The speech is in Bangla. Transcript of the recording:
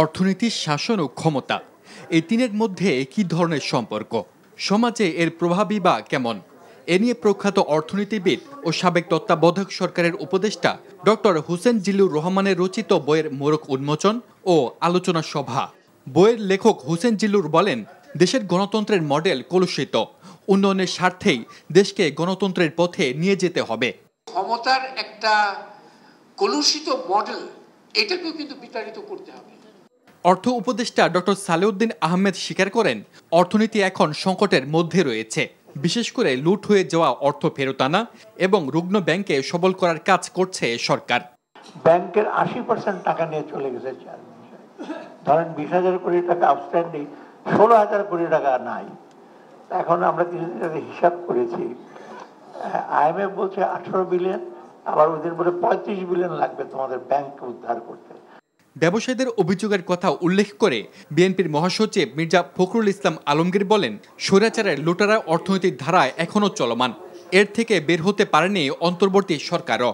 অর্থনীতি, শাসন ও ক্ষমতা, এই তিনের মধ্যে কি ধরনের সম্পর্ক, সমাজে এর প্রভাবই বা কেমন? এ নিয়ে প্রখ্যাত অর্থনীতিবিদ ও সাবেক তত্ত্বাবধায়ক সরকারের উপদেষ্টা ডক্টর হোসেন জিল্লুর রহমানের রচিত বইয়ের মোড়ক উন্মোচন ও আলোচনা সভা। বইয়ের লেখক হোসেন জিল্লুর বলেন, দেশের গণতন্ত্রের মডেল কলুষিত। উন্নয়নের স্বার্থেই দেশকে গণতন্ত্রের পথে নিয়ে যেতে হবে। ক্ষমতার একটা কলুষিত মডেল, এটাকেও কিন্তু বিতাড়িত করতে হবে। অর্থ উপদেষ্টা ডক্টর সালেউদ্দিন আহমেদ স্বীকার করেন, অর্থনীতি এখন সংকটের মধ্যে রয়েছে। বিশেষ করে লুট হয়ে যাওয়া অর্থ ফেরত আনা এবং রুগ্ন ব্যাংকে সবল করার কাজ করছে সরকার। ব্যাংকের 80% টাকা নিয়ে চলে গেছে। ধরেন 20,000 কোটি টাকা আউটস্ট্যান্ডিং, 16,000 কোটি টাকা নাই। এখন আমরা কিছুদিন হিসাব করেছি, IMF বলছে 18 বিলিয়ন, আবার ওদের বলে 35 বিলিয়ন লাগবে তোমাদের ব্যাংককে উদ্ধার করতে। ব্যবসায়ীদের অভিযোগের কথা উল্লেখ করে বিএনপির মহাসচিব মির্জা ফখরুল ইসলাম আলমগীর বলেন, স্বৈরাচারের লুটেরা অর্থনৈতিক ধারায় এখনো চলমান। এর থেকে বের হতে পারেনি অন্তর্বর্তী সরকারও।